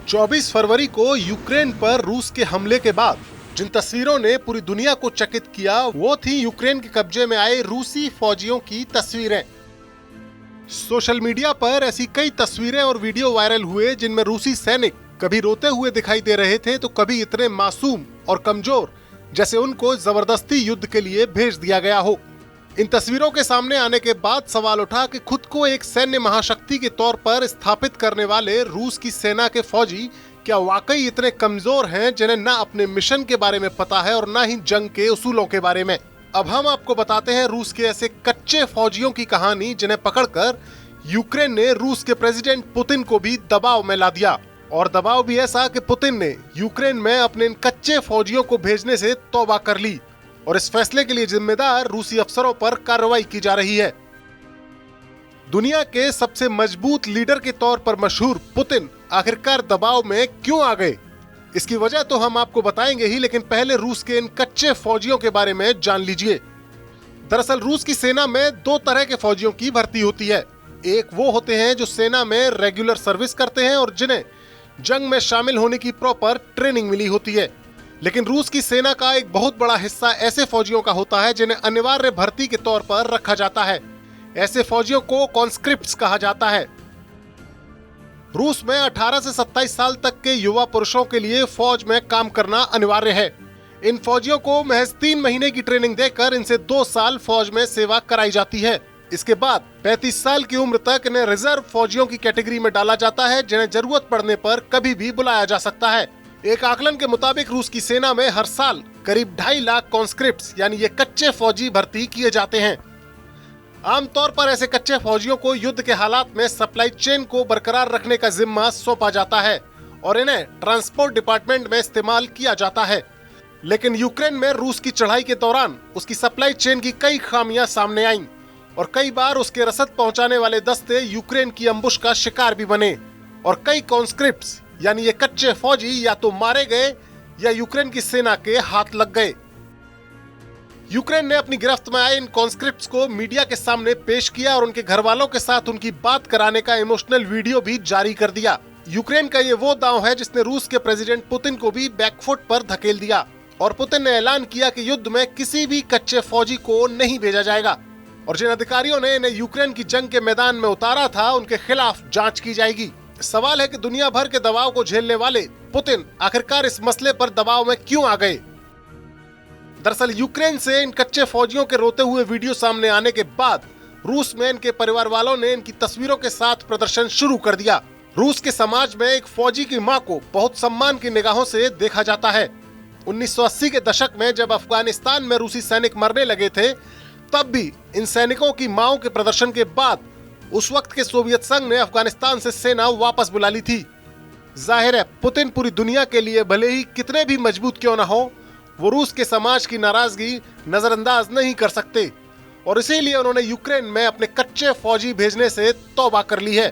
24 फरवरी को यूक्रेन पर रूस के हमले के बाद जिन तस्वीरों ने पूरी दुनिया को चकित किया वो थी यूक्रेन के कब्जे में आए रूसी फौजियों की तस्वीरें। सोशल मीडिया पर ऐसी कई तस्वीरें और वीडियो वायरल हुए जिनमें रूसी सैनिक कभी रोते हुए दिखाई दे रहे थे तो कभी इतने मासूम और कमजोर जैसे उनको जबरदस्ती युद्ध के लिए भेज दिया गया हो। इन तस्वीरों के सामने आने के बाद सवाल उठा कि खुद को एक सैन्य महाशक्ति के तौर पर स्थापित करने वाले रूस की सेना के फौजी क्या वाकई इतने कमजोर हैं जिन्हें न अपने मिशन के बारे में पता है और न ही जंग के उसूलों के बारे में। अब हम आपको बताते हैं रूस के ऐसे कच्चे फौजियों की कहानी जिन्हें पकड़कर यूक्रेन ने रूस के प्रेसिडेंट पुतिन को भी दबाव में ला दिया, और दबाव भी ऐसा कि पुतिन ने यूक्रेन में अपने इन कच्चे फौजियों को भेजने से तौबा कर ली और इस फैसले के लिए जिम्मेदार रूसी अफसरों पर कार्रवाई की जा रही है। दुनिया के सबसे मजबूत लीडर के तौर पर मशहूर पुतिन आखिरकार दबाव में क्यों आ गए, इसकी वजह तो हम आपको बताएंगे ही, लेकिन पहले रूस के इन कच्चे फौजियों के बारे में जान लीजिए। दरअसल रूस की सेना में दो तरह के फौजियों की भर्ती होती है। एक वो होते हैं जो सेना में रेगुलर सर्विस करते हैं और जिन्हें जंग में शामिल होने की प्रॉपर ट्रेनिंग मिली होती है। लेकिन रूस की सेना का एक बहुत बड़ा हिस्सा ऐसे फौजियों का होता है जिन्हें अनिवार्य भर्ती के तौर पर रखा जाता है। ऐसे फौजियों को कॉन्स्क्रिप्ट्स कहा जाता है। रूस में 18 से 27 साल तक के युवा पुरुषों के लिए फौज में काम करना अनिवार्य है। इन फौजियों को महज 3 महीने की ट्रेनिंग देकर इनसे 2 साल फौज में सेवा कराई जाती है। इसके बाद 35 साल की उम्र तक इन्हें रिजर्व फौजियों की कैटेगरी में डाला जाता है जिन्हें जरूरत पड़ने पर कभी भी बुलाया जा सकता है। एक आकलन के मुताबिक रूस की सेना में हर साल करीब 2.5 लाख कॉन्स्क्रिप्ट्स यानी ये कच्चे फौजी भर्ती किए जाते हैं। आमतौर पर ऐसे कच्चे फौजियों को युद्ध के हालात में सप्लाई चेन को बरकरार रखने का जिम्मा सौंपा जाता है और इन्हें ट्रांसपोर्ट डिपार्टमेंट में इस्तेमाल किया जाता है। लेकिन यूक्रेन में रूस की चढ़ाई के दौरान उसकी सप्लाई चेन की कई खामियां सामने आईं और कई बार उसके रसद पहुंचाने वाले दस्ते यूक्रेन की अम्बुश का शिकार भी बने और कई कॉन्स्क्रिप्ट्स यानी ये कच्चे फौजी या तो मारे गए या यूक्रेन की सेना के हाथ लग गए। यूक्रेन ने अपनी गिरफ्त में आए इन कॉन्स्क्रिप्ट्स को मीडिया के सामने पेश किया और उनके घर वालों के साथ उनकी बात कराने का इमोशनल वीडियो भी जारी कर दिया। यूक्रेन का ये वो दांव है जिसने रूस के प्रेसिडेंट पुतिन को भी बैकफुट पर धकेल दिया और पुतिन ने ऐलान किया कि युद्ध में किसी भी कच्चे फौजी को नहीं भेजा जाएगा और जिन अधिकारियों ने इन्हें यूक्रेन की जंग के मैदान में उतारा था उनके खिलाफ जांच की जाएगी। सवाल है कि दुनिया भर के दबाव को झेलने वाले पुतिन आखिरकार इस मसले पर दबाव में क्यों आ गए। दरअसल यूक्रेन से इन कच्चे फौजियों के रोते हुए वीडियो सामने आने के बाद रूस में इनके परिवार वालों ने इनकी तस्वीरों के साथ प्रदर्शन शुरू कर दिया। रूस के समाज में एक फौजी की मां को बहुत सम्मान की निगाहों से देखा जाता है। 1980 के दशक में जब अफगानिस्तान में रूसी सैनिक मरने लगे थे तब भी इन सैनिकों की मांओं के प्रदर्शन के बाद उस वक्त के सोवियत संघ ने अफगानिस्तान से सेना वापस बुला ली थी। जाहिर है पुतिन पूरी दुनिया के लिए भले ही कितने भी मजबूत क्यों न हो वो रूस के समाज की नाराजगी नजरअंदाज नहीं कर सकते और इसीलिए उन्होंने यूक्रेन में अपने कच्चे फौजी भेजने से तौबा कर ली है।